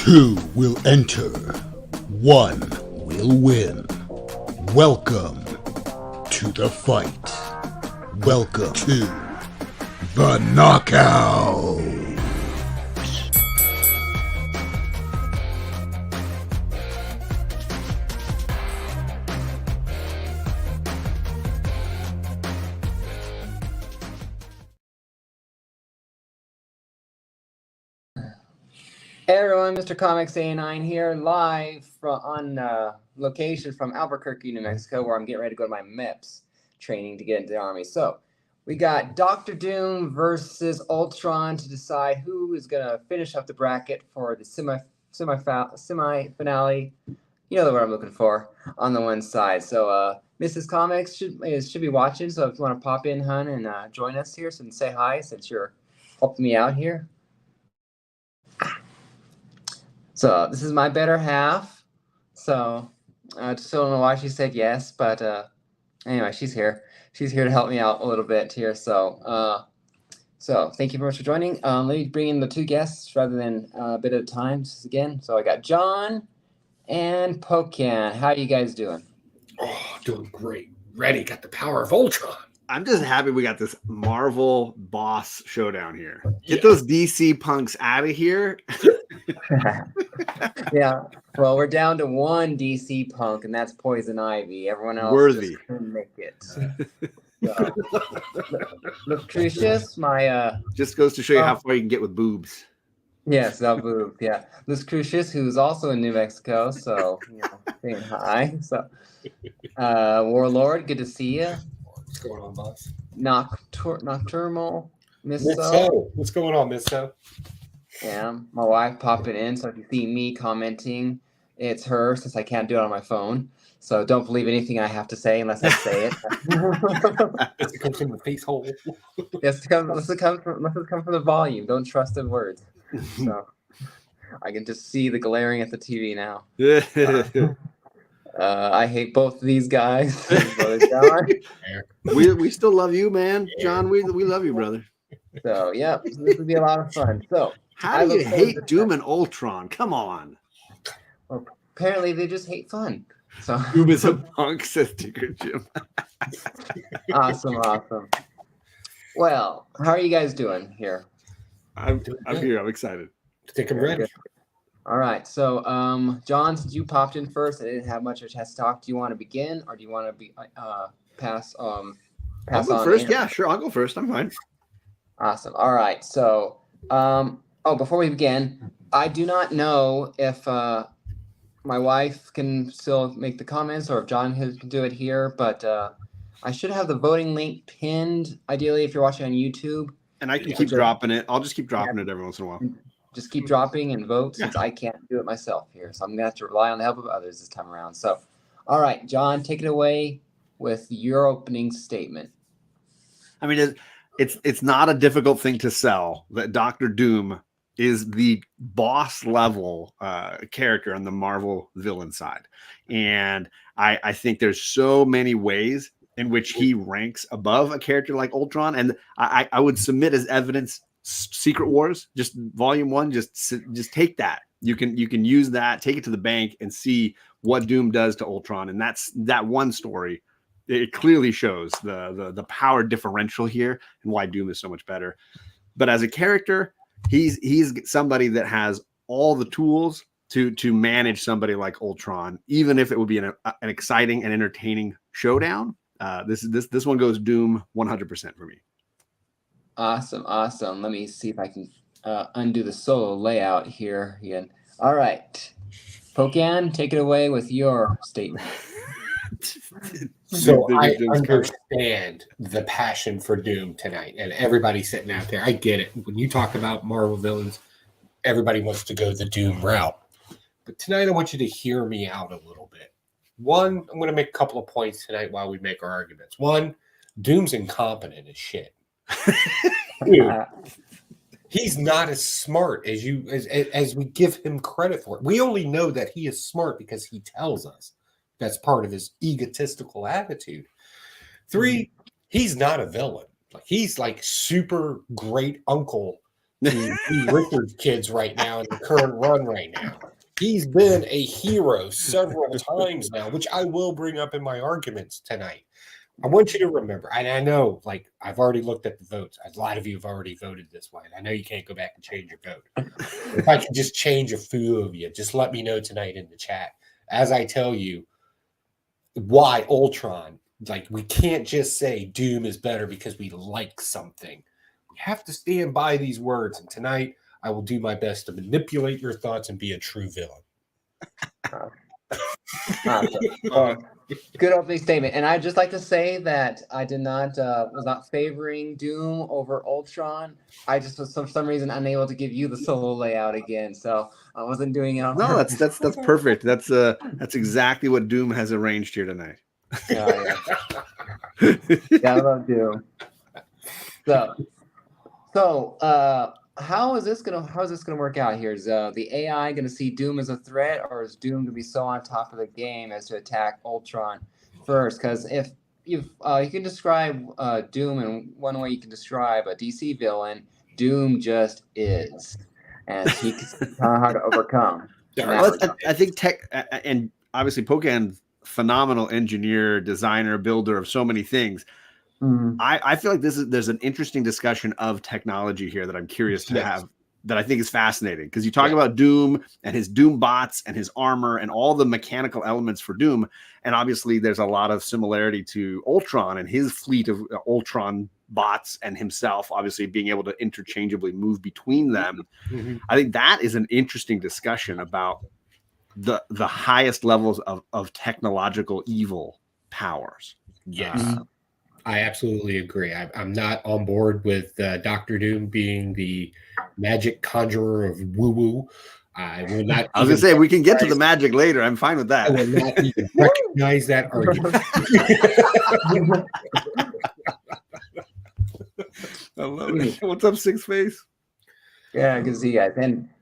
Two will enter. One will win. Welcome to the fight. Welcome to the knockout. Hey everyone, Mr. Comics A9 here, live on location from Albuquerque, New Mexico, where I'm getting ready to go to my MEPS training to get into the Army. So, we got Doctor Doom versus Ultron to decide who is going to finish up the bracket for the semi-finale. You know what I'm looking for on the one side. So, Mrs. Comics should be watching, so if you want to pop in, hun, and join us here and say hi since you're helping me out here. So this is my better half. So I just don't know why she said yes, but anyway, she's here. She's here to help me out a little bit here. So so thank you very much for joining. Let me bring in the two guests rather than a bit at a time. Just again. So I got John and Pocan. How are you guys doing? Oh, doing great. Ready. Got the power of Ultron. I'm just happy we got this Marvel boss showdown here. Get those DC punks out of here. Yeah. Well, we're down to one DC punk, and that's Poison Ivy. Everyone else Worthy. just couldn't make it. So, Lucretius, my just goes to show you how far you can get with boobs. Yes, that boob. Yeah, Lucretius, who's also in New Mexico, so saying hi. So, Warlord, good to see you. What's going on, boss? Nocturnal, Misso. What's going on, Misso? Yeah, my wife popping in. So if you see me commenting, it's her since I can't do it on my phone. So don't believe anything I have to say unless I say it. It comes from the face hole. Yes, unless it comes from the volume. Don't trust the words. So I can just see the glaring at the TV now. I hate both of these guys. we still love you, man. John, we love you, brother. So yeah, this would be a lot of fun. So how do you hate Doom and Ultron? Come on. Well, apparently they just hate fun. So Doom is a punk, says Tinker Jim. Awesome. Well, how are you guys doing here? I'm here. I'm excited. I think I'm ready. All right. So, John, since you popped in first, I didn't have much of a chance to talk. Do you want to begin, or do you want to be pass I'll go first. Yeah, sure. I'll go first. I'm fine. Awesome. All right. So, before we begin, I do not know if my wife can still make the comments or if John can do it here, but I should have the voting link pinned, ideally, if you're watching on YouTube. And I can keep dropping it. I'll just keep dropping it every once in a while. Just keep dropping and vote since I can't do it myself here. So I'm going to have to rely on the help of others this time around. So, all right, John, take it away with your opening statement. I mean, it's not a difficult thing to sell that Doctor Doom is the boss level character on the Marvel villain side. And I think there's so many ways in which he ranks above a character like Ultron. And I would submit as evidence Secret Wars, just volume 1, just take that. You can use that, take it to the bank and see what Doom does to Ultron. And that's that one story. It clearly shows the power differential here and why Doom is so much better. But as a character, he's somebody that has all the tools to manage somebody like Ultron, even if it would be an exciting and entertaining showdown. This one goes Doom 100% for me. Awesome. Let me see if I can undo the solo layout here again. All right, Pocan, take it away with your statement. So I understand the passion for Doom tonight, and everybody sitting out there. I get it. When you talk about Marvel villains, everybody wants to go the Doom route. But tonight, I want you to hear me out a little bit. One, I'm going to make a couple of points tonight while we make our arguments. One, Doom's incompetent as shit. Dude, he's not as smart as we give him credit for. We only know that he is smart because he tells us. That's part of his egotistical attitude. 3, he's not a villain. Like he's like super great uncle to Richard's kids right now in the current run right now. He's been a hero several times now, which I will bring up in my arguments tonight. I want you to remember, and I know, like, I've already looked at the votes. A lot of you have already voted this way. I know you can't go back and change your vote. If I can just change a few of you, just let me know tonight in the chat. As I tell you why Ultron, like, we can't just say Doom is better because we like something. We have to stand by these words. And tonight, I will do my best to manipulate your thoughts and be a true villain. Good opening statement. And I'd just like to say that I did not was not favoring Doom over Ultron. I just was for some reason unable to give you the solo layout again, so I wasn't doing it on No, purpose. that's perfect. That's exactly what Doom has arranged here tonight. Yeah. Yeah, I love Doom. So how is this gonna work out here? Is the AI gonna see Doom as a threat, or is Doom gonna be so on top of the game as to attack Ultron first? Because if you can describe Doom in one way, you can describe a DC villain. Doom just is, and he's kind of hard to overcome. Well, I think tech and obviously Pocan, phenomenal engineer, designer, builder of so many things. I feel like there's an interesting discussion of technology here that I'm curious to have, that I think is fascinating, because you talk about Doom and his Doom bots and his armor and all the mechanical elements for Doom, and obviously there's a lot of similarity to Ultron and his fleet of Ultron bots and himself obviously being able to interchangeably move between them. I think that is an interesting discussion about the highest levels of technological evil powers. Yes. I absolutely agree. I'm not on board with Dr. Doom being the magic conjurer of woo-woo. I will not. I was going to say, we can get to the magic later. I'm fine with that. I will not even recognize that argument. I love it. What's up, Six Face? Yeah, good to see you guys.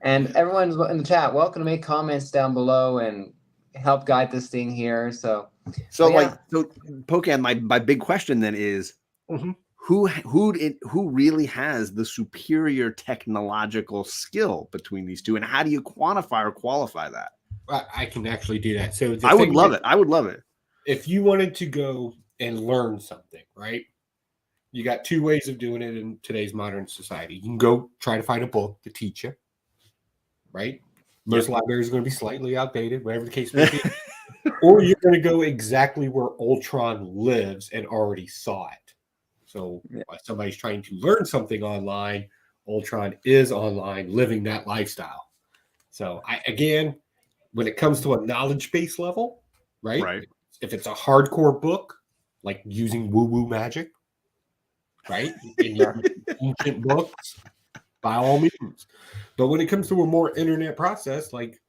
And everyone's in the chat, welcome to make comments down below and help guide this thing here. So Pocan, my big question then is, who really has the superior technological skill between these two, and how do you quantify or qualify that? I can actually do that. So I would love it. I would love it. If you wanted to go and learn something, right? You got two ways of doing it in today's modern society. You can go try to find a book to teach you, right? Most libraries are going to be slightly outdated, whatever the case may be. Or you're going to go exactly where Ultron lives and already saw it. So if somebody's trying to learn something online, Ultron is online living that lifestyle. So again, when it comes to a knowledge-based level, right? If it's a hardcore book, like using woo-woo magic, right? In your ancient books, by all means. But when it comes to a more internet process, like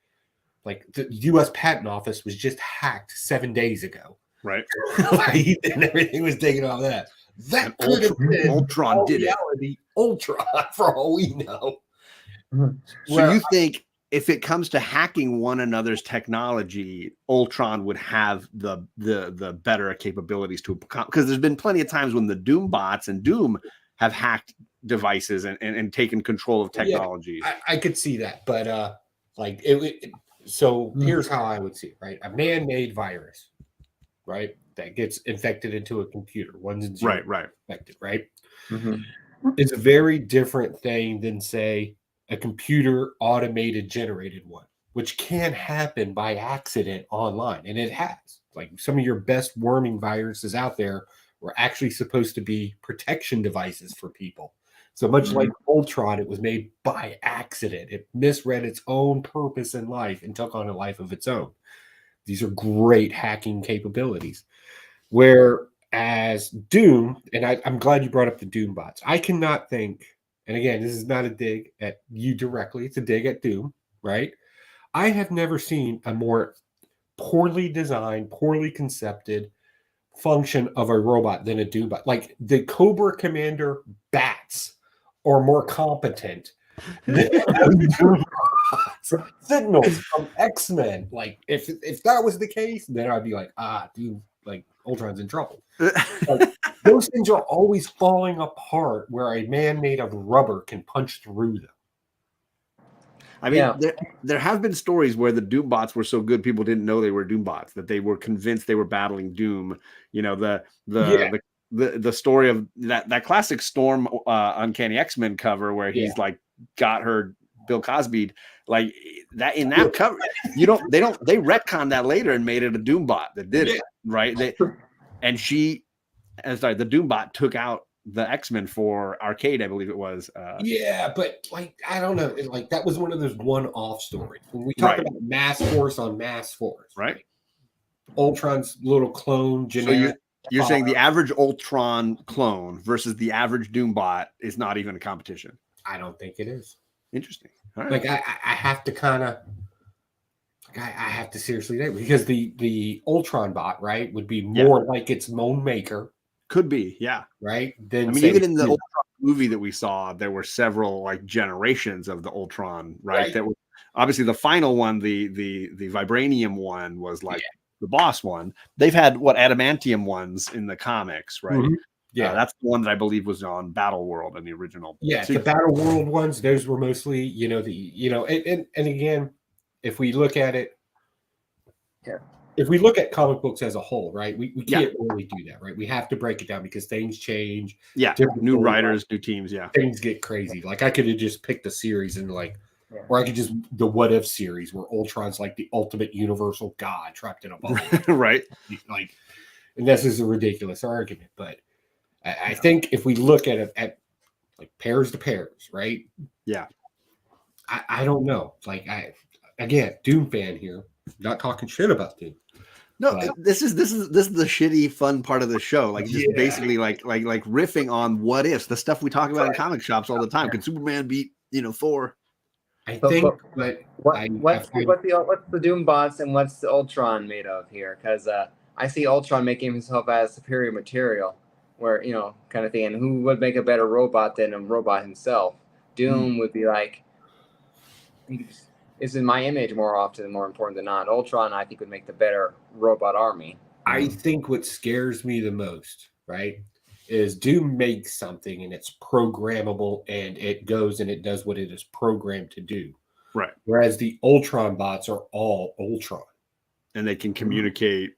the U.S. Patent Office was just hacked 7 days ago, right? And everything was taken off that. That could have been Ultron did it. Ultron, for all we know. So you think if it comes to hacking one another's technology, Ultron would have the better capabilities to, because there's been plenty of times when the Doom bots and Doom have hacked devices and taken control of technology. Yeah, I could see that, but so here's how I would see it, right? A man-made virus, right, that gets infected into a computer, ones and zeros, infected, right? It's a very different thing than, say, a computer automated generated one, which can happen by accident online, and it has. Like, some of your best worming viruses out there were actually supposed to be protection devices for people. So much like Ultron, it was made by accident. It misread its own purpose in life and took on a life of its own. These are great hacking capabilities. Whereas Doom, and I'm glad you brought up the Doom bots. I cannot think, and again, this is not a dig at you directly. It's a dig at Doom, right? I have never seen a more poorly designed, poorly concepted function of a robot than a Doom bot. Like, the Cobra Commander bats are more competent than Doom bots. Signals from X-Men. Like, if that was the case, then I'd be like, dude, like, Ultron's in trouble. Like, Those things are always falling apart where a man made of rubber can punch through them. I mean, there have been stories where the Doombots were so good people didn't know they were Doombots, that they were convinced they were battling Doom. You know, the story of that classic Storm Uncanny X-Men cover where he's like got her Bill Cosby, like that in that cover. They retconned that later and made it a Doombot that did it, right? The Doombot took out the X-Men for Arcade, I believe it was. But like I don't know, like that was one of those one-off stories. When we talk about mass force on mass force, right? Ultron's little clone, generic. So you're saying the average Ultron clone versus the average Doombot is not even a competition? I don't think it is. Interesting. All right. Like I have to kind of, I have to seriously think, because the Ultron bot, right, would be more like its own maker. Could be, yeah. Right. Then even in the Ultron movie that we saw, there were several like generations of the Ultron, right? That was obviously the final one, the vibranium one was like the boss one. They've had adamantium ones in the comics, right? Mm-hmm. Yeah, that's the one that I believe was on Battle World in the original. Yeah, the Battle World ones, those were mostly, and again, if we look at it, if we look at comic books as a whole, right, we can't really do that, right? We have to break it down because things change. Yeah, new writers, new teams. Yeah, things get crazy. Like I could have just picked a series and or I could just the What If series where Ultron's like the ultimate universal god trapped in a bubble, right? Like, and this is a ridiculous argument, but I think if we look at it at like pairs to pairs, right? Yeah, I don't know. Like again, Doom fan here, not talking shit about Doom. No, this is the shitty fun part of the show. Like just basically like riffing on what ifs, the stuff we talk about in comic shops all the time. Could Superman beat Thor? What's the Doombots and what's the Ultron made of here? Because I see Ultron making himself as superior material, where kind of thing. And who would make a better robot than a robot himself? Doom would be like, is in my image more often more important than not. Ultron, I think, would make the better robot army. I think what scares me the most, right, is Doom makes something and it's programmable and it goes and it does what it is programmed to do. Right. Whereas the Ultron bots are all Ultron. And they can communicate.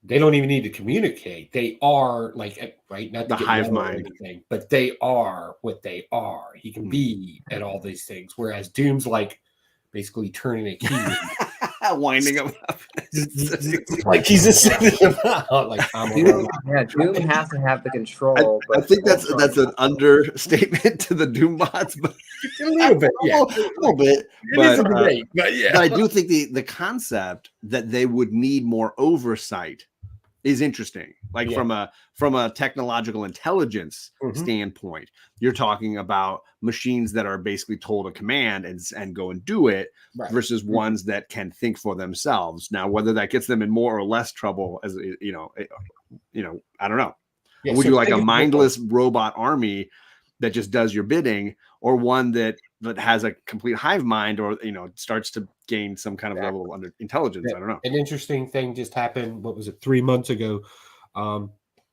They don't even need to communicate. They are like, right, not the hive mind, anything, but they are what they are. He can be at all these things. Whereas Doom's like, basically turning a key, winding him up, like he's just sending him out. Like Doom has to have the control. I think that's an understatement to the Doombots, but a little bit, a little bit. But I do think the concept that they would need more oversight is interesting. Like from a technological intelligence standpoint, you're talking about machines that are basically told a command and go and do it versus ones that can think for themselves. Now, whether that gets them in more or less trouble, as I don't know. Yeah, would you like a mindless robot army that just does your bidding, or one that has a complete hive mind, or starts to gain some kind of level of intelligence? I don't know. An interesting thing just happened. What was it? 3 months ago.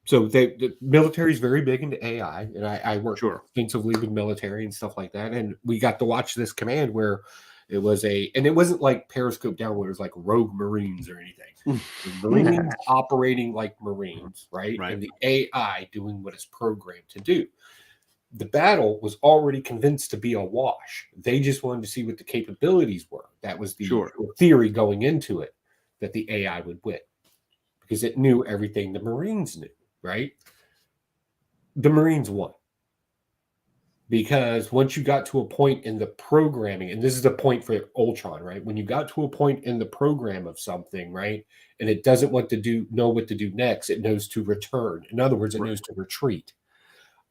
So the military is very big into AI, and I work extensively with military and stuff like that. And we got to watch this command where it was and it wasn't like Periscope down where it was like rogue Marines or anything. Marines operating like Marines, right? And the AI doing what it's programmed to do. The battle was already convinced to be a wash. They just wanted to see what the capabilities were. That was the theory going into it, that the AI would win because it knew everything the Marines knew, right? The Marines won. Because once you got to a point in the programming, and this is the point for Ultron, right? When you got to a point in the program of something, right, and it doesn't know what to do next, it knows to return. In other words, it knows to retreat.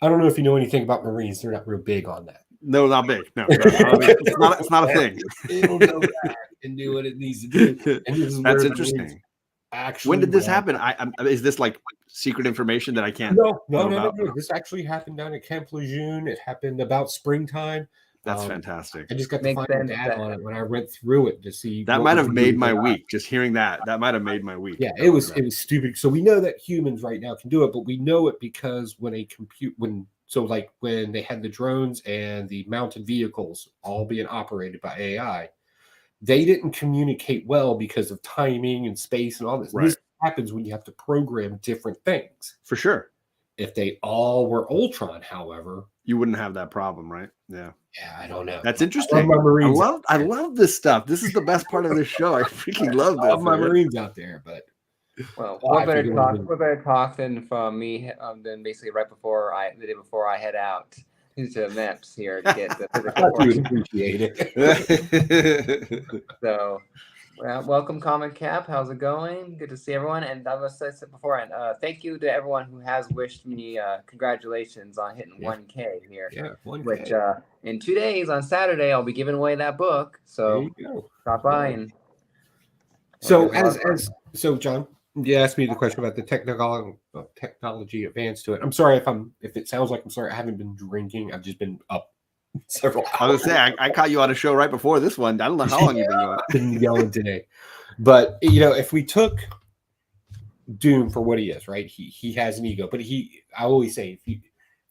I don't know if you know anything about Marines. They're not real big on that. No, not big. No, it's not a thing. It'll go back and do what it needs to do. And that's interesting. Actually, when did this happen? Is this like secret information that I can't? No. This actually happened down at Camp Lejeune. It happened about springtime. That's fantastic. I just got the Makes final sense data that- on it when I went through it to see. That what might was have made my really week. Just hearing that might have made my week. Yeah, it was stupid. So we know that humans right now can do it, but we know it because when they had the drones and the mounted vehicles all being operated by AI, they didn't communicate well because of timing and space and all this. Right. This happens when you have to program different things. For sure. If they all were Ultron, however, You wouldn't have that problem, right? Yeah. yeah, I don't know. That's I interesting. love my Marines. I love this stuff. This is the best part of this show. I freaking love I love this. my man. Marines out there, but Well, Oh, I we're figured it would've better talk than from me. Then basically the day before I head out to MEPS here to get the I physical thought you would portion. appreciate it. So, well, welcome, Comic Cap. How's it going? Good to see everyone. And I was said beforehand, thank you to everyone who has wished me congratulations on hitting 1K here. Yeah, 1K. Which in 2 days on Saturday I'll be giving away that book. There So you go. stop by and. So there's a lot of so John, you asked me the question about the technology advance to it. I'm sorry if it sounds like I'm sorry. I haven't been drinking. I've just been up several hours. I was gonna say I caught you on a show right before this one. I don't know how long you've been going. Been yelling today. But if we took Doom for what he is, right? He has an ego, but I always say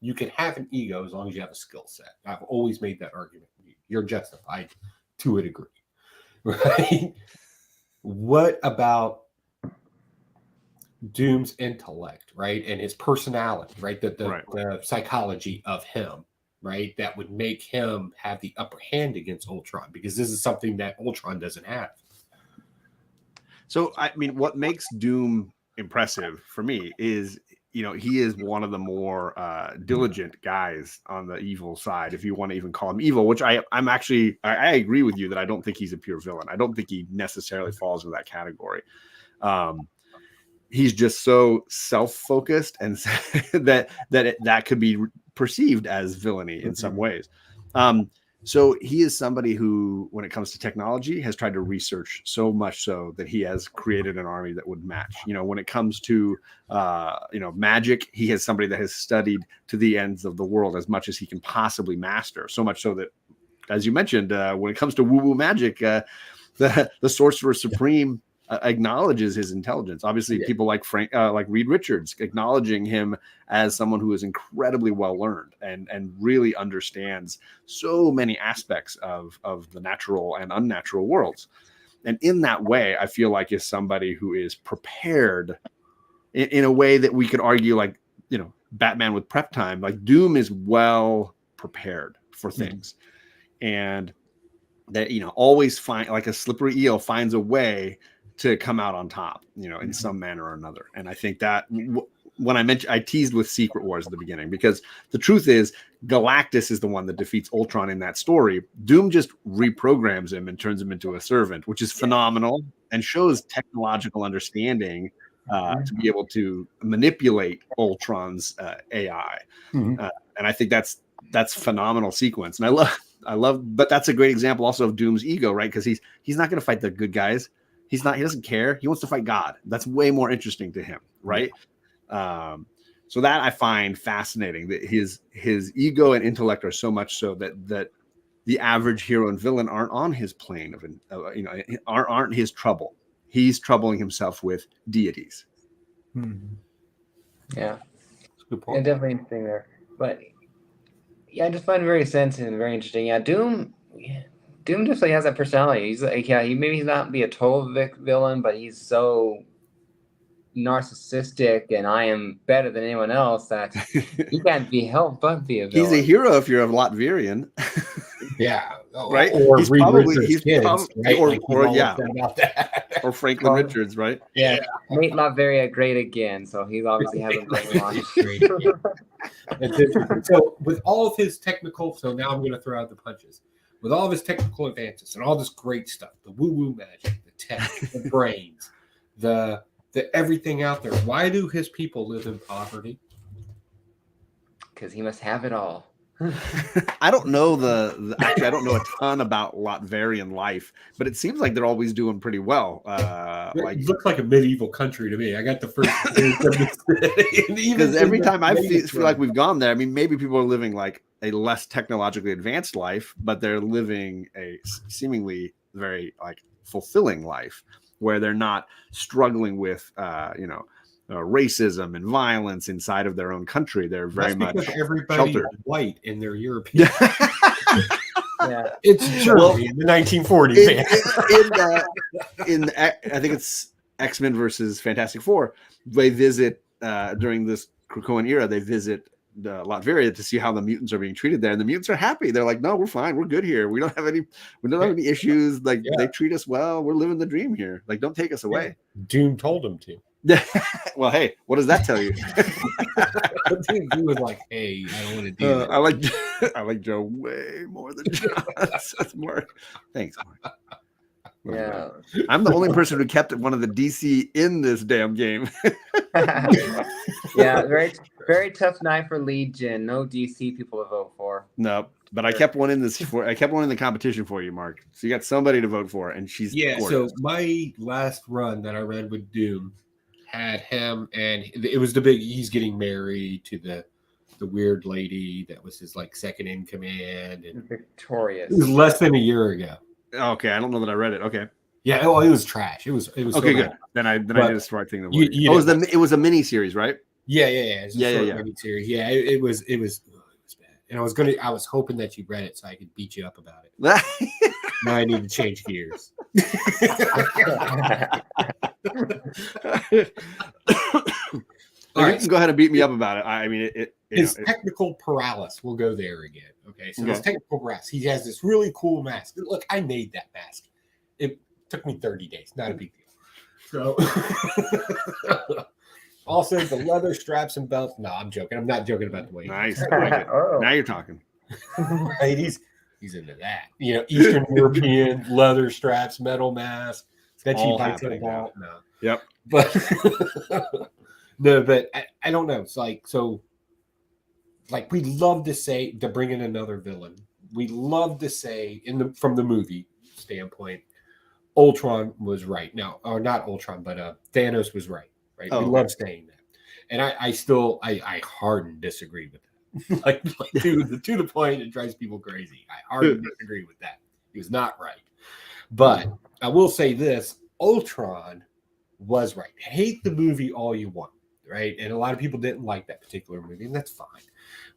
you can have an ego as long as you have a skill set. I've always made that argument. You're justified to a degree, right? What about Doom's intellect, right, and his personality, right? The psychology of him, right? That would make him have the upper hand against Ultron, because this is something that Ultron doesn't have. So, I mean, what makes Doom impressive for me is, he is one of the more diligent guys on the evil side, if you want to even call him evil, which I agree with you that I don't think he's a pure villain. I don't think he necessarily falls into that category. He's just so self-focused and that could be perceived as villainy in some ways. So he is somebody who, when it comes to technology, has tried to research so much so that he has created an army that would match. When it comes to, magic, he has somebody that has studied to the ends of the world as much as he can possibly master. So much so that, as you mentioned, when it comes to woo-woo magic, the Sorcerer Supreme acknowledges his intelligence. Obviously, people like Reed Richards acknowledging him as someone who is incredibly well learned and really understands so many aspects of the natural and unnatural worlds. And in that way, I feel like is somebody who is prepared in a way that we could argue, like, Batman with prep time. Like, Doom is well prepared for things, and that always find, like a slippery eel, finds a way to come out on top, in some manner or another. And I think that when I teased with Secret Wars at the beginning, because the truth is Galactus is the one that defeats Ultron in that story. Doom just reprograms him and turns him into a servant, which is phenomenal and shows technological understanding to be able to manipulate Ultron's AI. And I think that's phenomenal sequence. And I love, but that's a great example also of Doom's ego, right? Because he's not going to fight the good guys. He doesn't care. He wants to fight God. That's way more interesting to him, right? So that I find fascinating, that his ego and intellect are so much so that the average hero and villain aren't on his plane aren't his trouble. He's troubling himself with deities. Yeah, Good point. yeah, definitely interesting there. But yeah, I just find it very sensitive and very interesting. Yeah, Doom definitely has that personality. He's like, he maybe not be a total villain, but he's so narcissistic and I am better than anyone else that he can't be helped but be a villain. He's a hero if you're a Latvian. Yeah, right. Or he's Reed probably Richards' kids, right? About that. or Franklin Richards, right? Yeah, make Latveria great again. So he's obviously hasn't brainwashed. So with all of his technical, so now I'm going to throw out the punches. With all of his technical advances and all this great stuff, the woo-woo magic, the tech, the brains, the everything out there, why do his people live in poverty? Because he must have it all. I don't know actually I don't know a ton about Latvian life, but it seems like they're always doing pretty well. It looks like a medieval country to me. I got the first because every time I feel like we've gone there, I mean, maybe people are living like a less technologically advanced life, but they're living a seemingly very like fulfilling life where they're not struggling with racism and violence inside of their own country. They're very That's because much everybody sheltered. is white and they're European. Yeah. It's Germany in the 1940s. I think it's X-Men versus Fantastic Four. They visit during this Krakoan era. They visit Latveria to see how the mutants are being treated there, and the mutants are happy. They're like, "No, we're fine. We're good here. We don't have any issues. Like they treat us well. We're living the dream here. Like don't take us away." Doom told him to. Well, hey, what does that tell you? Doom was like, "Hey, I don't want to do that." I like Joe way more than John. That's more. Thanks, Mark. Yeah. I'm the only person who kept one of the DC in this damn game. Yeah, very very tough night for Legion. No DC people to vote for. No, but I kept one in I kept one in the competition for you, Mark. So you got somebody to vote for, and she's gorgeous. So my last run that I read with Doom had him, and it was the big. He's getting married to the weird lady that was his like second in command, and Victorious. it was less than a year ago. Okay, I don't know that I read it. Okay. Yeah, well, it was trash. It was okay. So Good. bad. Then I did the smart thing. It was a mini series, right? Yeah. Yeah. Series. Yeah, it was bad. And I was hoping that you read it so I could beat you up about it. Now I need to change gears. You can go ahead and beat me up about it. I mean, his technical paralysis. We'll go there again. Okay, so his technical paralysis. He has this really cool mask. Look, I made that mask. It took me 30 days. Not a big deal. So, also the leather straps and belts. No, I'm joking. I'm not joking about the way. Nice. Now you're talking. Right? He's into that. Eastern European leather straps, metal mask. That All you bites happening now. now. No. Yep. But no, but I don't know. It's like we love to bring in another villain. We love to say from the movie standpoint, Ultron was right. Now, or not Ultron, but Thanos was right. Right. We love saying that. And I hard disagree with that. like to the point it drives people crazy. I hard disagree with that. He was not right. But I will say this, Ultron was right. Hate the movie all you want, right? And a lot of people didn't like that particular movie, and that's fine.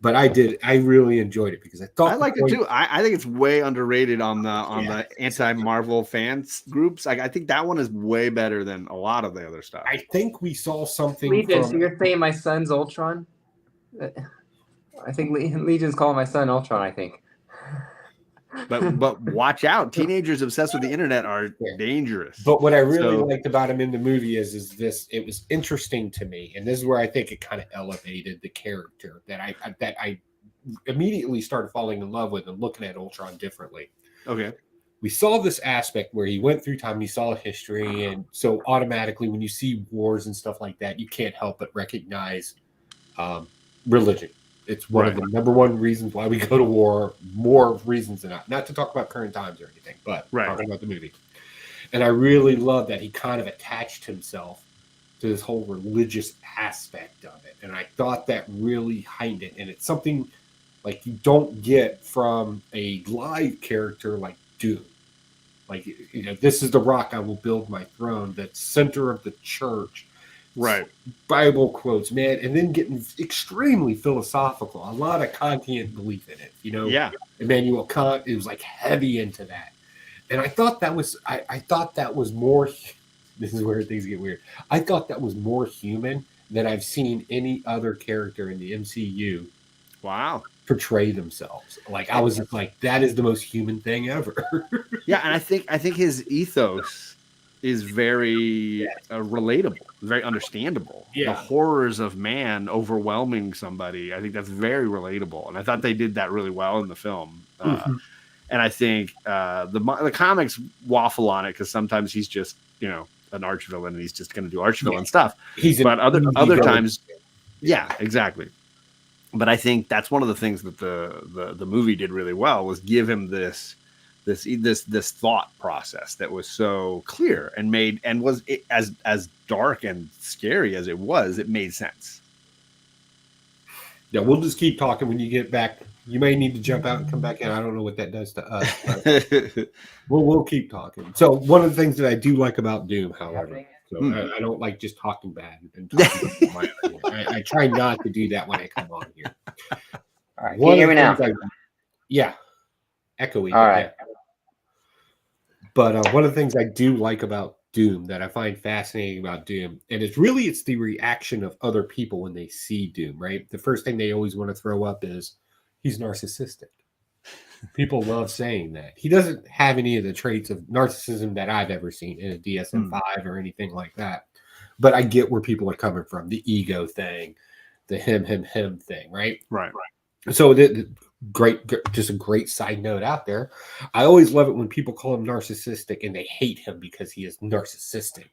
But I did. I really enjoyed it because I liked it too. I think it's way underrated on the anti-Marvel fans groups. I think that one is way better than a lot of the other stuff. I think we saw something. Legion, so you're saying my son's Ultron? I think Legion's calling my son Ultron, I think. But watch out. Teenagers obsessed with the internet are dangerous. But what I really liked about him in the movie is this. It was interesting to me, and this is where I think it kind of elevated the character that I immediately started falling in love with and looking at Ultron differently. Okay. We saw this aspect where he went through time, he saw history, and so automatically when you see wars and stuff like that, you can't help but recognize religion. It's one of the number one reasons why we go to war, more reasons than not to talk about current times or anything, but talking about the movie. And I really love that he kind of attached himself to this whole religious aspect of it. And I thought that really heightened it. And it's something like you don't get from a live character like Doom. Like, this is the rock I will build my throne, the center of the church. Right. Bible quotes, man, and then getting extremely philosophical. A lot of Kantian belief in it, Yeah. Immanuel Kant is like heavy into that. And I thought that was I thought that was more this is where things get weird. I thought that was more human than I've seen any other character in the MCU portray themselves. Like I was just like, that is the most human thing ever. Yeah, and I think his ethos is very relatable, very understandable. Yeah. The horrors of man overwhelming somebody, I think that's very relatable. And I thought they did that really well in the film. And I think the comics waffle on it because sometimes he's just, an arch villain and he's just going to do arch villain stuff. But other times, yeah, exactly. But I think that's one of the things that the movie did really well was give him this thought process that was so clear and was as dark and scary as it made sense. Yeah, we'll just keep talking when you get back You may need to jump out and come back in. I don't know what that does to us, but we'll keep talking. So one of the things that I do like about Doom, however, I don't like just talking bad and talking about my I try not to do that when I come on here. All right, can you hear me now? Yeah, echoey. All right. Yeah. But one of the things I do like about Doom that I find fascinating about Doom, and it's the reaction of other people when they see Doom, right? The first thing they always want to throw up is he's narcissistic. People love saying that. He doesn't have any of the traits of narcissism that I've ever seen in a DSM-5 or anything like that. But I get where people are coming from, the ego thing, the him thing, right? Right. So just a great side note out there. I always love it when people call him narcissistic and they hate him because he is narcissistic.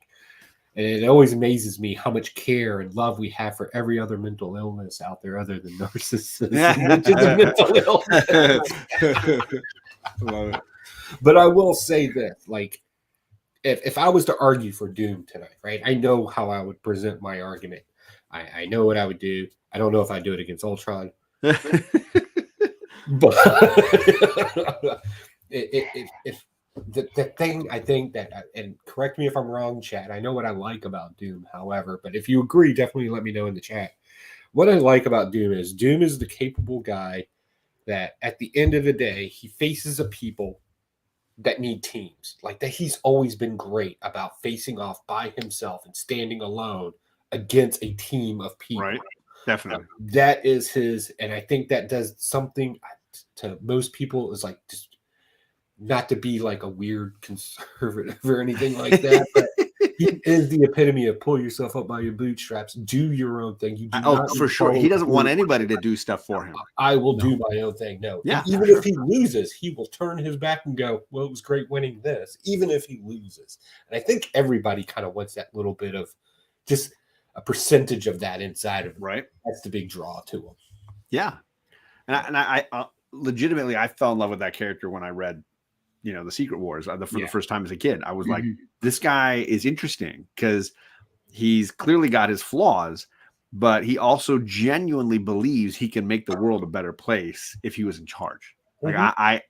And it always amazes me how much care and love we have for every other mental illness out there other than narcissism, which is a mental illness. Love it. But I will say this, like, if I was to argue for Doom tonight, right, I know how I would present my argument. I know what I would do. I don't know if I'd do it against Ultron. But if the thing I think that, and correct me if I'm wrong, chat, I know what I like about Doom, however, but if you agree, definitely let me know in the chat. What I like about Doom is the capable guy that at the end of the day, he faces a people that need teams. Like that, he's always been great about facing off by himself and standing alone against a team of people. Right. Definitely. That is his, and I think that does something to most people is like just not to be like a weird conservative or anything like that, but he is the epitome of pull yourself up by your bootstraps, do your own thing. You do for sure. He doesn't want anybody to do stuff for him. I will do my own thing. No. Yeah. And even if he loses, he will turn his back and go, well, it was great winning this, even if he loses. And I think everybody kind of wants that little bit of just a percentage of that inside of him. Right. That's the big draw to him. Yeah. And I legitimately, I fell in love with that character when I read, the Secret Wars for the first time as a kid. I was like, this guy is interesting because he's clearly got his flaws, but he also genuinely believes he can make the world a better place if he was in charge. Like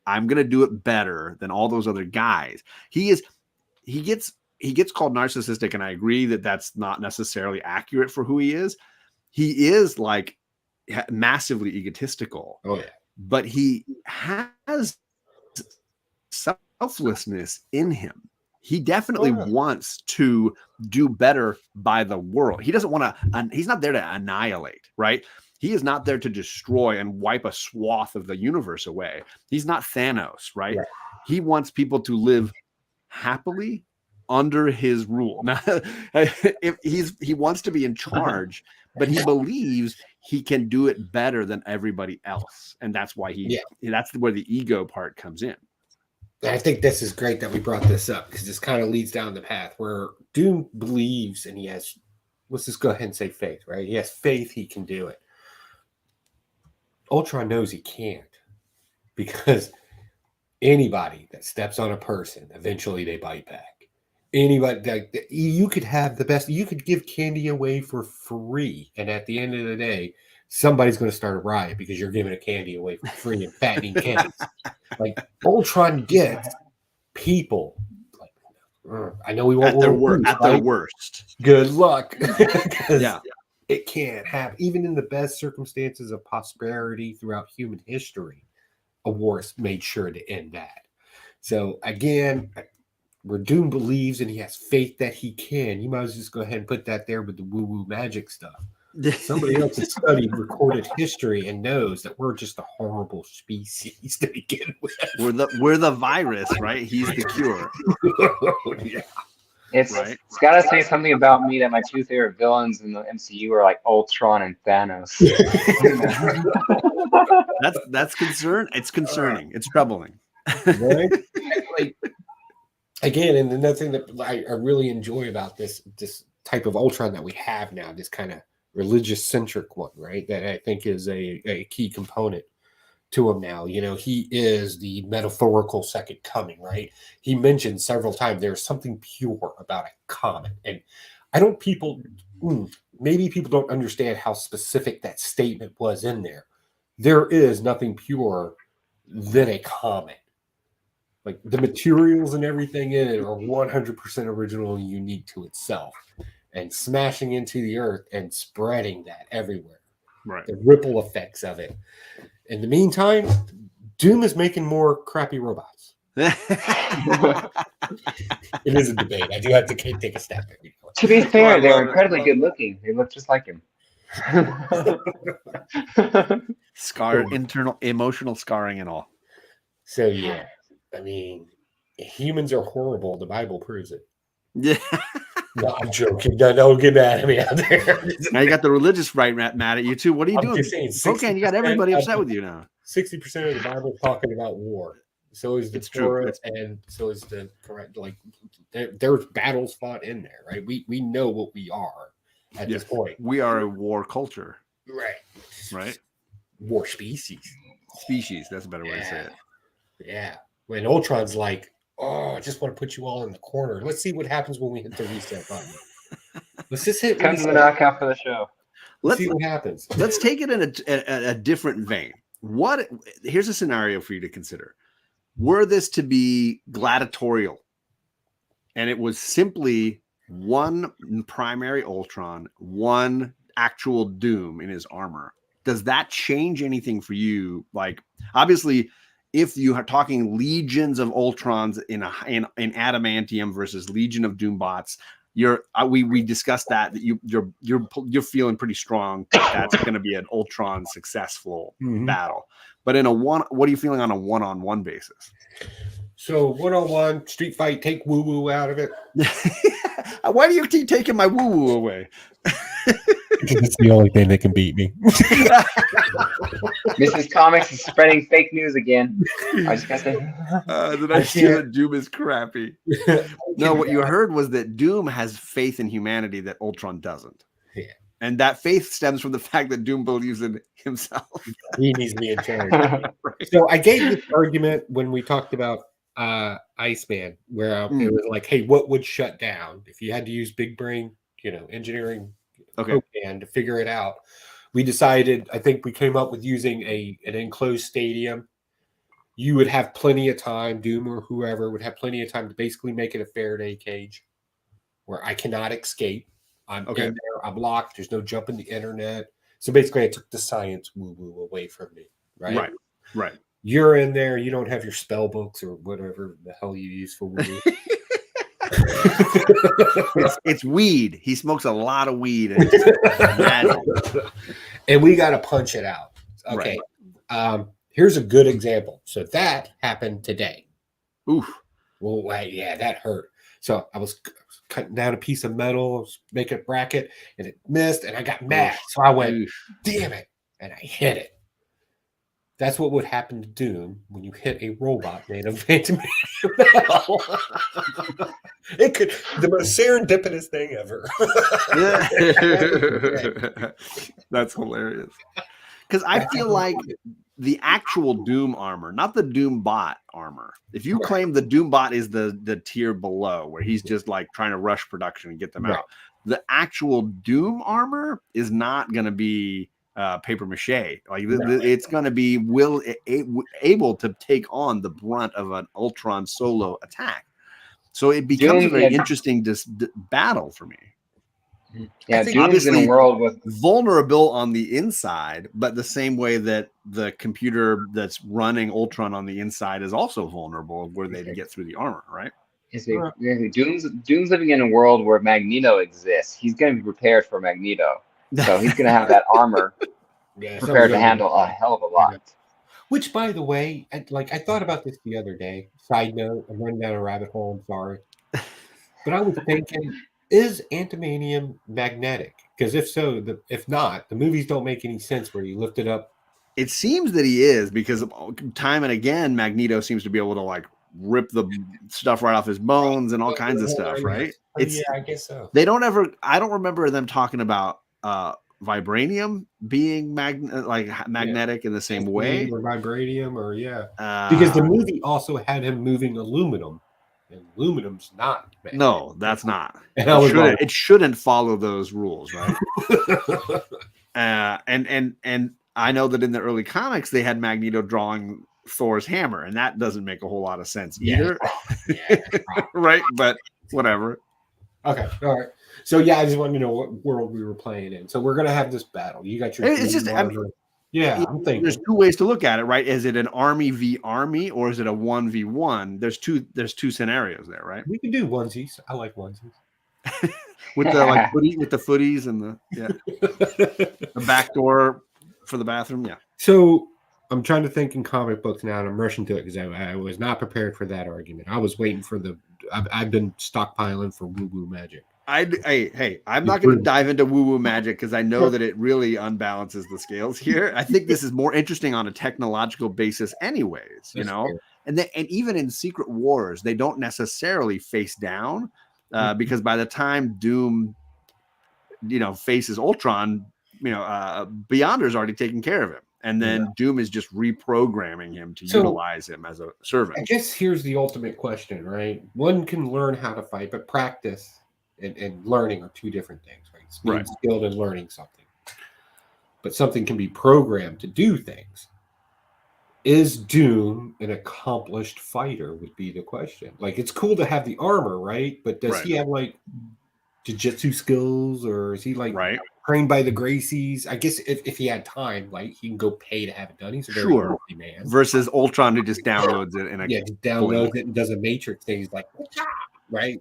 I'm going to do it better than all those other guys. He gets called narcissistic, and I agree that that's not necessarily accurate for who he is. He is like massively egotistical. Oh yeah. But he has selflessness in him. He definitely wants to do better by the world. He doesn't want to, he's not there to annihilate, right? He is not there to destroy and wipe a swath of the universe away. He's not Thanos, right? Yeah. He wants people to live happily under his rule. Now, he wants to be in charge, but he believes he can do it better than everybody else. And that's why that's where the ego part comes in. I think this is great that we brought this up because this kind of leads down the path where Doom believes and he has, let's just go ahead and say faith, right? He has faith he can do it. Ultron knows he can't because anybody that steps on a person, eventually they bite back. Anybody that you could have the best, you could give candy away for free, and at the end of the day, somebody's going to start a riot because you're giving a candy away for free and fattening kids. Like Ultron gets people. Like, I know we won't at their worst. Good luck. Yeah, it can't happen. Even in the best circumstances of prosperity throughout human history, a war made sure to end that. So again, where Doom believes and he has faith that he can, you might as well just go ahead and put that there with the woo-woo magic stuff. Somebody else has studied recorded history and knows that we're just a horrible species to begin with. We're the virus, right? He's the cure. Yeah. It's got to say something about me that my two favorite villains in the MCU are like Ultron and Thanos. That's concern. It's concerning. It's troubling. Right? Like, again, and another thing that I really enjoy about this type of Ultron that we have now, this kind of religious-centric one, right? That I think is a key component to him now. He is the metaphorical second coming, right? He mentioned several times there's something pure about a comet. And maybe people don't understand how specific that statement was in there. there is nothing pure than a comet. Like the materials and everything in it are 100% original and unique to itself. And smashing into the earth and spreading that everywhere. Right. The ripple effects of it. In the meantime, Doom is making more crappy robots. It is a debate. I do have to take a step back. To be fair, I they're love it. incredibly good looking. They look just like him. Internal emotional scarring and all. So yeah, I mean, humans are horrible. The Bible proves it. Yeah. No, I'm joking. Don't get mad at me out there. Now you got the religious right mad at you too. What are you I'm doing? just saying, Okay, you got everybody 60% upset with you now. 60% of the Bible is talking about war. So is the It's true. Torah, and so is the correct. Like there's battles fought in there, right? We know what we are at this point. We are a war culture, right? War species. That's a better way to say it. Yeah. When Ultron's like, oh, I just want to put you all in the corner. Let's see what happens when we hit the reset button. Let's just hit Come to the knockout for the show. Let's see what happens. Let's take it in a different vein. Here's a scenario for you to consider. Were this to be gladiatorial, and it was simply one primary Ultron, one actual Doom in his armor, does that change anything for you? Like, obviously, if you are talking legions of Ultrons in adamantium versus legion of Doombots, we discussed that you're feeling pretty strong that's going to be an Ultron successful battle. But what are you feeling on a one-on-one basis? So one-on-one street fight, take woo-woo out of it. Why do you keep taking my woo-woo away? Because it's the only thing that can beat me. Mrs. Comics is spreading fake news again. I just got to say. Did I hear that Doom is crappy? No, what you heard was that Doom has faith in humanity that Ultron doesn't. Yeah. And that faith stems from the fact that Doom believes in himself. He needs to be in charge. Right. So I gave this argument when we talked about Iceman, where it was like, hey, what would shut down if you had to use big brain, engineering and to figure it out? We decided, I think we came up with using an enclosed stadium. You would have plenty of time, Doom or whoever would have plenty of time to basically make it a Faraday cage where I cannot escape. I'm in there, I'm locked, there's no jumping the internet. So basically I took the science woo-woo away from me. Right. You're in there, you don't have your spell books or whatever the hell you use for woo-woo. It's weed. He smokes a lot of weed. And we got to punch it out. Okay. Right. Here's a good example. So that happened today. Oof. Well, that hurt. So I was cutting down a piece of metal, making a bracket, and it missed, and I got mad. So I went, damn it, and I hit it. That's what would happen to Doom when you hit a robot made of adamantium metal. It could the most serendipitous thing ever. That's hilarious. Because I feel like the actual Doom armor, not the Doom bot armor. If you claim the Doom bot is the tier below, where he's just like trying to rush production and get them out, the actual Doom armor is not going to be paper mache. Like it's going to be able to take on the brunt of an Ultron solo attack. So it becomes a very interesting battle for me. Yeah, Doom's in a world with vulnerable on the inside, but the same way that the computer that's running Ultron on the inside is also vulnerable where they get through the armor, right? Doom's living in a world where Magneto exists. He's going to be prepared for Magneto. So he's going to have that armor prepared to handle a hell of a lot. Which, by the way, I thought about this the other day. Side note, I'm running down a rabbit hole. I'm sorry. But I was thinking, is antimanium magnetic? Because if so, if not, the movies don't make any sense where you lift it up. It seems that he is, because time and again, Magneto seems to be able to like rip the stuff right off his bones and all kinds of stuff, right? Yeah, I guess so. I don't remember them talking about vibranium being magnetic in the same way, or vibranium, or because the movie also had him moving aluminum, and aluminum's not magnetic. No, that's not. And it shouldn't follow those rules, right? And I know that in the early comics they had Magneto drawing Thor's hammer, and that doesn't make a whole lot of sense either. Yeah, Right? But whatever. okay, all right. So yeah, I just wanted to know what world we were playing in. So we're gonna have this battle. You got your It's just, I mean, armor. Yeah, I'm thinking there's two ways to look at it, right? Is it an army v army, or is it a 1v1? There's two scenarios there, right? we can do onesies. I like onesies. With the like with the footies and the back door for the bathroom. Yeah. So I'm trying to think in comic books now, and I'm rushing to it because I was not prepared for that argument. I was waiting for I've been stockpiling for woo woo magic. Hey, I'm not going to dive into woo woo magic because I know that it really unbalances the scales here. I think this is more interesting on a technological basis, anyways. You know, and even in Secret Wars, they don't necessarily face down because by the time Doom, faces Ultron, Beyonder's already taken care of him. And then Doom is just reprogramming him to utilize him as a servant. I guess here's the ultimate question, right? One can learn how to fight, but practice and learning are two different things, right? Being skilled and learning something. But something can be programmed to do things. Is Doom an accomplished fighter would be the question. Like, it's cool to have the armor, right? But does he have, like, jiu-jitsu skills, or is he, like, trained by the Gracies? I guess if he had time, like, he can go pay to have it done. He's a very wealthy man. Versus Ultron, who just downloads it in a just downloads it and does a Matrix thing. He's like, right?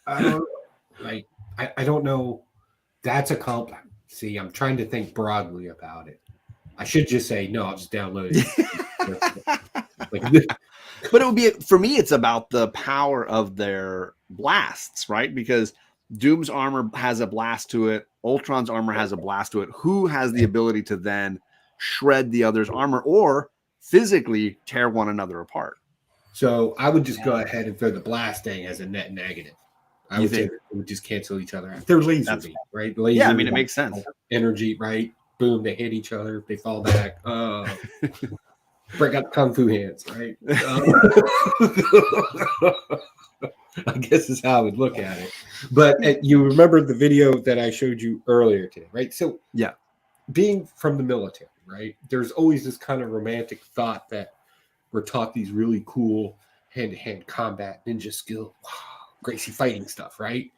I don't like. I don't know. That's a compliment. See, I'm trying to think broadly about it. I should just say no. I'll just download it. But it would be, for me, it's about the power of their blasts, right? Because Doom's armor has a blast to it. Ultron's armor has a blast to it. Who has the ability to then shred the other's armor or physically tear one another apart? So I would just go ahead and throw the blast thing as a net negative. I would say it would just cancel each other out. They're laser beam, right? Laser yeah, I mean, it makes sense. Energy, right? Boom, they hit each other. They fall back. Break out the kung fu hands, right? I guess is how I would look at it. But you remember the video that I showed you earlier today, right? So yeah, being from the military, right? There's always this kind of romantic thought that we're taught these really cool hand-to-hand combat ninja skill, Gracie fighting stuff, right?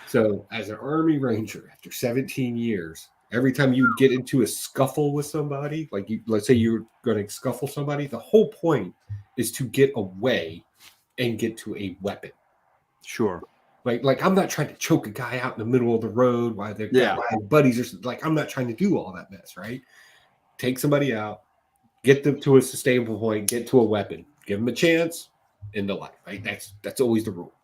So as an Army Ranger, after 17 years, every time you would get into a scuffle with somebody, like let's say you're going to scuffle somebody, the whole point is to get away and get to a weapon. Sure. Like I'm not trying to choke a guy out in the middle of the road while they're buddies or like, I'm not trying to do all that mess, right? Take somebody out, get them to a sustainable point, get to a weapon, give them a chance, into life, right? That's always the rule.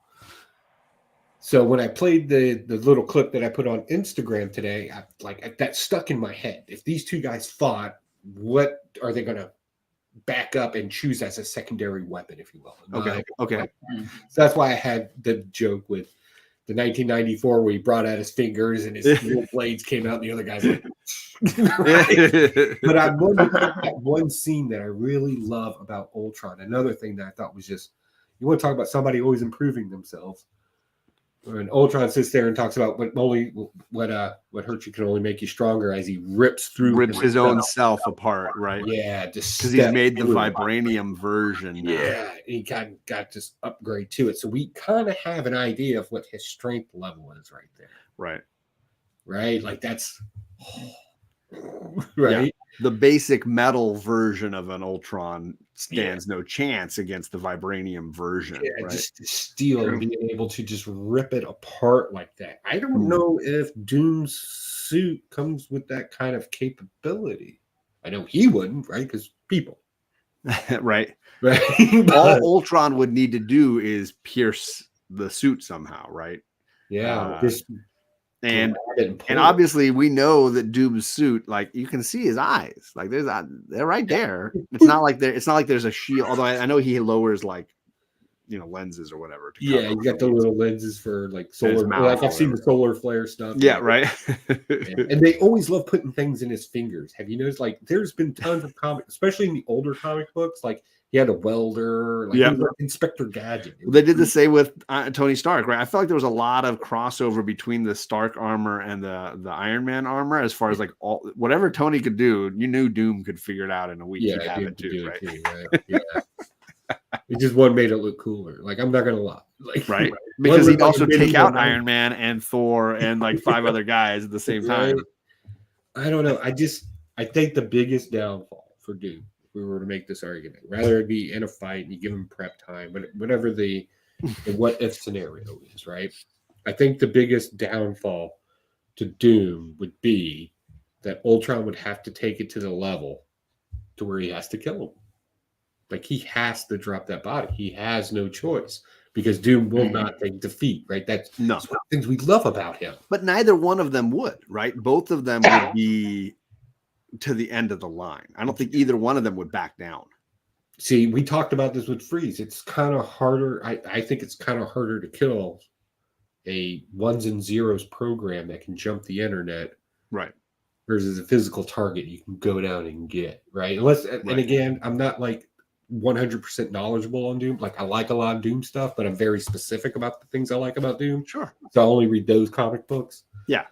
So when I played the little clip that I put on Instagram today, that stuck in my head. If these two guys fought, what are they going to back up and choose as a secondary weapon, if you will? Okay. So that's why I had the joke with the 1994 where he brought out his fingers and his little blades came out and the other guy's like, But I wonder that one scene that I really love about Ultron. Another thing that I thought was just, you want to talk about somebody always improving themselves. When Ultron sits there and talks about what hurts you can only make you stronger, as he rips his own self apart, right? Yeah, just because he's made the vibranium version. Yeah, he kind of got this upgrade to it, so we kind of have an idea of what his strength level is right there. Right, like that's right. Yeah. The basic metal version of an Ultron stands no chance against the vibranium version. Yeah, right? Just steel and being able to just rip it apart like that. I don't know if Doom's suit comes with that kind of capability. I know he wouldn't, right? Because people. right. Right. All Ultron would need to do is pierce the suit somehow, right? Yeah. And obviously we know that Doom's suit, like you can see his eyes, like they're right there. It's not like there's a shield. Although I know he lowers like lenses or whatever. To Yeah, cover you got the little lenses for like In his solar. mouth Like or I've seen the whatever. solar flare stuff. Yeah, right. And they always love putting things in his fingers. Have you noticed? Like, there's been tons of comics, especially in the older comic books. Like, he had a welder. Like, Yeah. he was like Inspector Gadget. They did the same with Tony Stark, right? I felt like there was a lot of crossover between the Stark armor and the Iron Man armor, as far as like whatever Tony could do. You knew Doom could figure it out in a week. Yeah, He'd have Doom it could too, do right? it too, right? Yeah. It just one made it look cooler. Like, I'm not gonna lie. Like, Right? Because he'd like also a take medieval out knight. Iron Man and Thor and like 5 other guys at the same time. Right? I don't know. I think the biggest downfall for Doom, if we were to make this argument, rather it be in a fight and you give him prep time, but whatever the what if scenario is, right? I think the biggest downfall to Doom would be that Ultron would have to take it to the level to where he has to kill him. Like, he has to drop that body. He has no choice because Doom will not take defeat, right? That's one of the things we love about him. But neither one of them would, right? Both of them would be to the end of the line. I don't think either one of them would back down. See, we talked about this with Freeze. It's kind of harder. I think it's kind of harder to kill a ones and zeros program that can jump the internet, right? Versus a physical target you can go down and get, right? And again, I'm not like 100% knowledgeable on Doom. Like, I like a lot of Doom stuff, but I'm very specific about the things I like about Doom. Sure. So I only read those comic books. Yeah.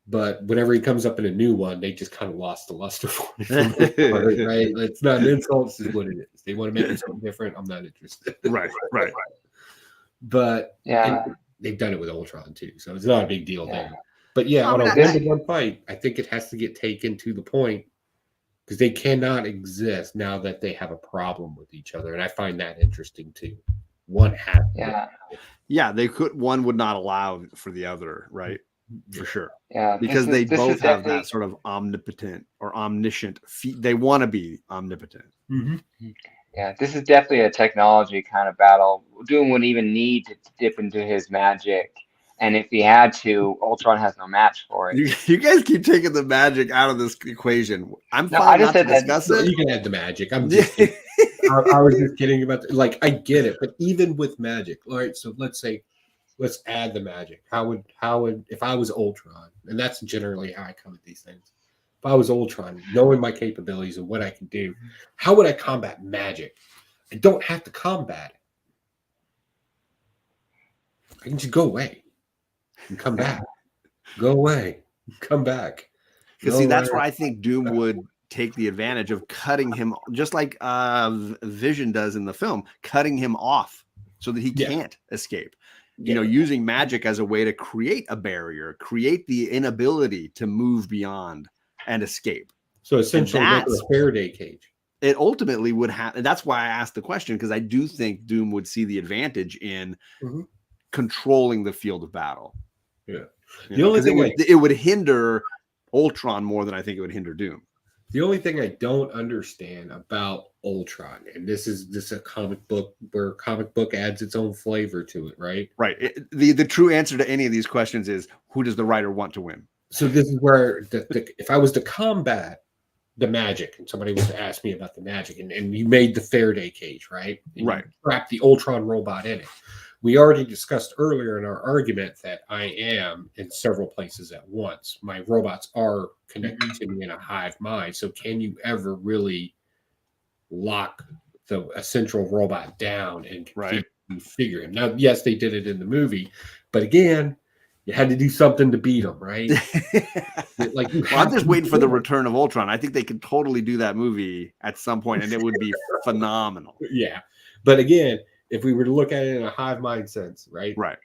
But whenever he comes up in a new one, they just kind of lost the luster for me. Right? It's not an insult. It's just what it is. They want to make it something different. I'm not interested. Right. But Yeah. they've done it with Ultron too, so it's not a big deal there. But I on mean, a one-to-one fight, I think it has to get taken to the point because they cannot exist now that they have a problem with each other, and I find that interesting too. One has, yeah, they could. One would not allow for the other, right? For sure. Yeah, because they both have that sort of omnipotent or omniscient. They want to be omnipotent. Mm-hmm. Yeah, this is definitely a technology kind of battle. Doom wouldn't even need to dip into his magic. And if he had to, Ultron has no match for it. You guys keep taking the magic out of this equation. I'm fine I just not said to discuss it. You can add the magic. I'm just kidding. I was just kidding about like, I get it, but even with magic, all right, so let's add the magic. How would if I was Ultron, and that's generally how I come at these things. If I was Ultron, knowing my capabilities and what I can do, how would I combat magic? I don't have to combat it. I can just go away and come back. Go away, come back. Because see, that's where I think Doom would take the advantage of cutting him, just like Vision does in the film, cutting him off so that he can't escape. You know, using magic as a way to create a barrier, create the inability to move beyond and escape. So essentially, like a Faraday cage. It ultimately would have. That's why I asked the question, because I do think Doom would see the advantage in controlling the field of battle. Yeah, the only thing it would hinder Ultron more than I think it would hinder Doom. The only thing I don't understand about Ultron, and this is a comic book where comic book adds its own flavor to it, right? Right. The true answer to any of these questions is, who does the writer want to win? So this is where if I was to combat the magic and somebody was to ask me about the magic and you made the Faraday cage, right? And right. Wrap the Ultron robot in it. We already discussed earlier in our argument that I am in several places at once. My robots are connected to me in a hive mind. So can you ever really lock a central robot down and configure him? Now, yes, they did it in the movie, but again, you had to do something to beat them, right? I'm just waiting for the return of Ultron. I think they could totally do that movie at some point, and it would be phenomenal. Yeah, but again, if we were to look at it in a hive mind sense, right? Right.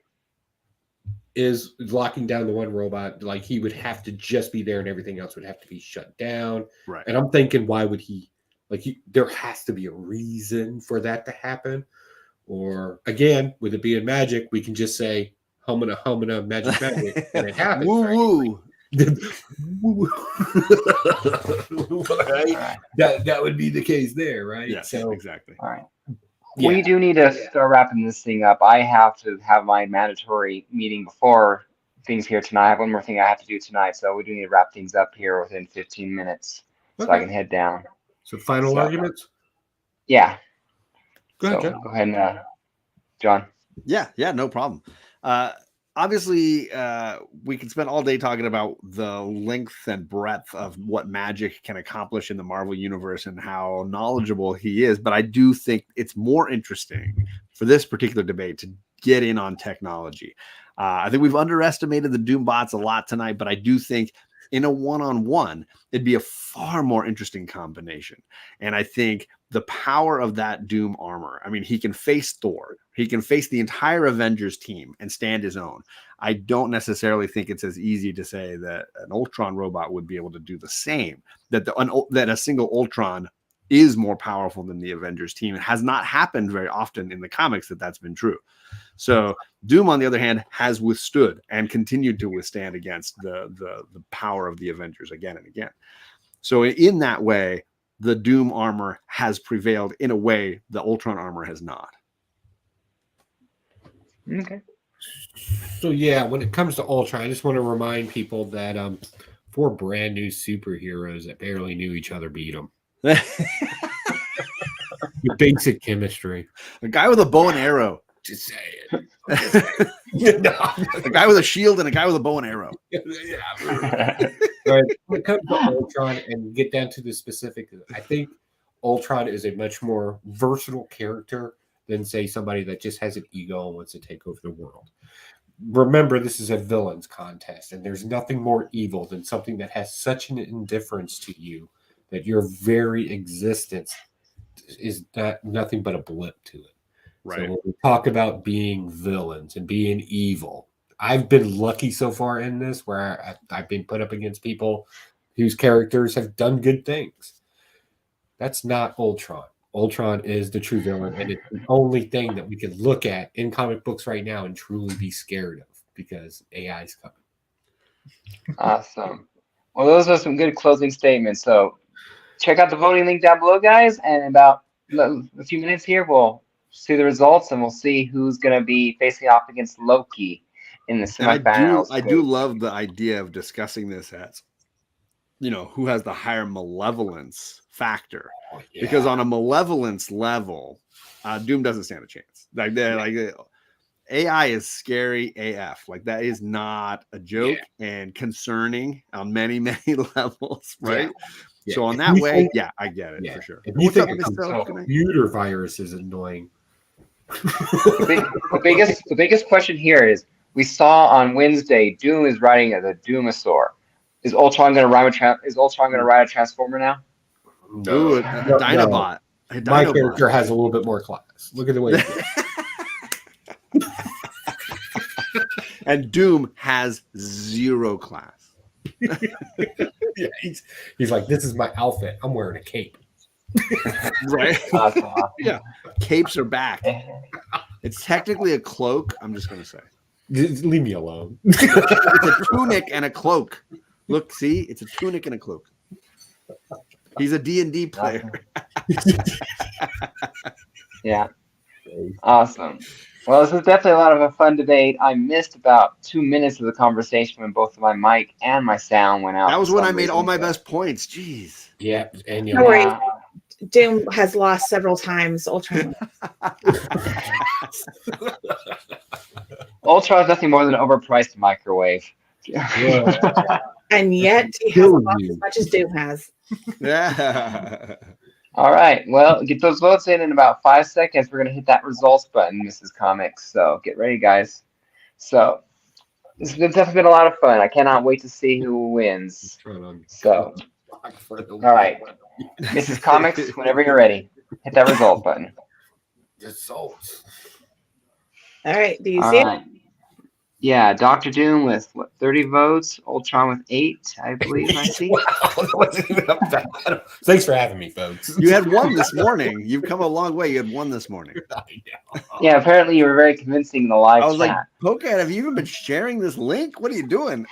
Is locking down the one robot, like he would have to just be there and everything else would have to be shut down. Right. And I'm thinking, why would he, there has to be a reason for that to happen. Or again, with it being magic, we can just say, humana, magic, and it happens. Woo woo. Right? That would be the case there, right? Yes, so, exactly. All right. Yeah. We do need to start wrapping this thing up. I have to have my mandatory meeting before things here tonight. I have one more thing I have to do tonight, so we do need to wrap things up here within 15 minutes so I can head down. So final arguments? Yeah. Go ahead, John. Go ahead and John. Yeah, no problem. Obviously, we can spend all day talking about the length and breadth of what magic can accomplish in the Marvel universe and how knowledgeable he is. But I do think it's more interesting for this particular debate to get in on technology. I think we've underestimated the Doom bots a lot tonight, but I do think in a one-on-one, it'd be a far more interesting combination. And I think the power of that Doom armor, I mean, he can face Thor, he can face the entire Avengers team and stand his own. I don't necessarily think it's as easy to say that an Ultron robot would be able to do the same, that that a single Ultron is more powerful than the Avengers team. It has not happened very often in the comics that's been true. So Doom, on the other hand, has withstood and continued to withstand against the power of the Avengers again and again. So in that way, the Doom armor has prevailed in a way the Ultron armor has not. Okay. So yeah, when it comes to Ultron, I just want to remind people that 4 brand new superheroes that barely knew each other beat them. The basic chemistry. A guy with a bow and arrow. Just say it. A guy with a shield and a guy with a bow and arrow. Right. When it comes to Ultron and get down to the specific, I think Ultron is a much more versatile character than, say, somebody that just has an ego and wants to take over the world. Remember, this is a villains contest, and there's nothing more evil than something that has such an indifference to you that your very existence is nothing but a blip to it. Right. So when we talk about being villains and being evil, I've been lucky so far in this where I've been put up against people whose characters have done good things. That's not Ultron. Ultron is the true villain, and it's the only thing that we can look at in comic books right now and truly be scared of because AI is coming. Awesome. Well, those are some good closing statements. So check out the voting link down below, guys. And in about a few minutes here, we'll see the results and we'll see who's going to be facing off against Loki in the semifinals. I do love the idea of discussing this as, who has the higher malevolence factor. Oh, yeah. Because on a malevolence level, Doom doesn't stand a chance. Like AI is scary AF. Like that is not a joke and concerning on many, many levels, right? Yeah. So on that way, I get it for sure. If you think a computer virus is annoying. The biggest question here is, we saw on Wednesday Doom is riding the Doomosaur. Is Ultron going to ride a Transformer now? No. Ooh, a Dinobot. No. My character has a little bit more class. Look at the way he and Doom has 0 class. He's like, this is my outfit. I'm wearing a cape. Right? Yeah. Capes are back. It's technically a cloak. I'm just going to say. Just leave me alone. It's a tunic and a cloak. Look, see? It's a tunic and a cloak. He's a D&D player. Yeah. Awesome. Well, this is definitely a lot of a fun debate. I missed about 2 minutes of the conversation when both my mic and my sound went out. That was when I made all my best points. Jeez. Yeah. And no worries. Doom has lost several times. Ultron. Ultron is nothing more than an overpriced microwave. Yeah. And yet he has lost as much as Doom has. Yeah. All right. Well, get those votes in about 5 seconds. We're going to hit that results button, Mrs. Comics. So get ready, guys. So this has definitely been a lot of fun. I cannot wait to see who wins. So, all right. Mrs. Comics, whenever you're ready, hit that result button. Results. All right. Do you see it? Yeah, Dr. Doom with 30 votes, Ultron with 8, I believe I see. Thanks for having me, folks. You had 1 this morning. You've come a long way. You had 1 this morning. Yeah, apparently you were very convincing in the live chat. I was like, Pokehead, have you even been sharing this link? What are you doing?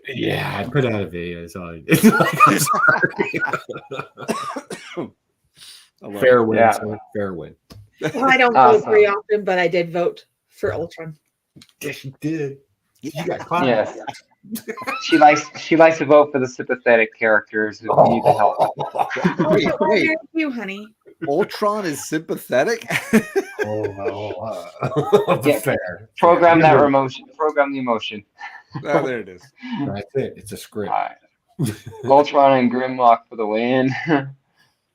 Yeah, I put out a video. So I'm sorry. Fair win. Yeah. So fair win. Well, I don't vote very often, but I did vote for Ultron. Yes, you did. You got caught. Yes. She likes to vote for the sympathetic characters who need the help. Wait. You, honey. Ultron is sympathetic. Yeah. Fair. Program that emotion. Program the emotion. Oh, there it is. That's it. It's a All script. right. Ultron and Grimlock for the win.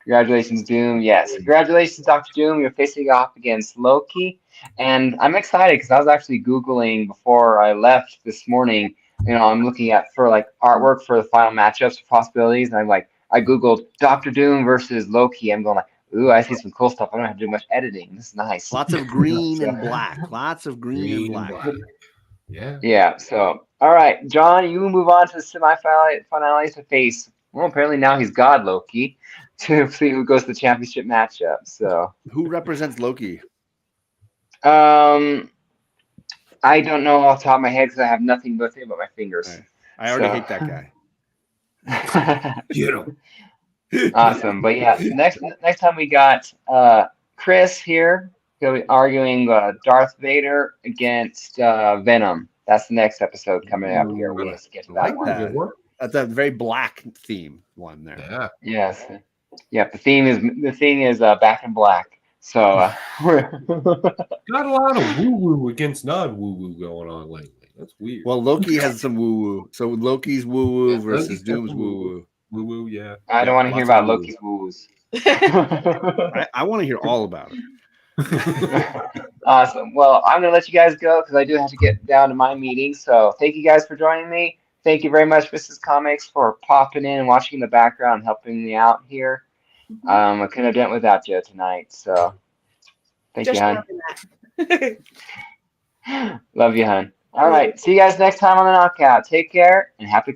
Congratulations, Doom. Yes. Congratulations, Dr. Doom. You're facing off against Loki. And I'm excited because I was actually Googling before I left this morning. I'm looking at for like artwork for the final matchups for possibilities. And I Googled Dr. Doom versus Loki. I'm going like, ooh, I see some cool stuff. I don't have to do much editing. This is nice. Lots of green So- and black. Lots of green and black. Yeah. Yeah. So, all right, John, you move on to the semifinals to face. Well, apparently now he's God Loki to see who goes to the championship matchup. So, Who represents Loki? I don't know off the top of my head because I have nothing but about my fingers. Right. I already hate that guy. You know. Awesome. But yeah, next time we got Chris here. He'll be arguing Darth Vader against Venom. That's the next episode coming up here. We'll just get to I that like one. that. That's a very black theme one there. Yeah. Yes. Yeah. The theme is back in black. So Got a lot of woo woo against non woo woo going on lately. That's weird. Well, Loki has some woo woo. So Loki's woo woo Yeah, versus Loki's got Doom's some woo woo. Woo woo, yeah. I don't want to hear lots of about woo-woo. Loki's woos. I want to hear all about it. Awesome. Well, I'm going to let you guys go because I do have to get down to my meeting. So thank you guys for joining me. Thank you very much, Mrs. Comics, for popping in and watching in the background and helping me out here. I couldn't have done it without you tonight. So thank Just you, hon. loving that. Love you, hon. All right. See you guys next time on the Knockout. Take care and happy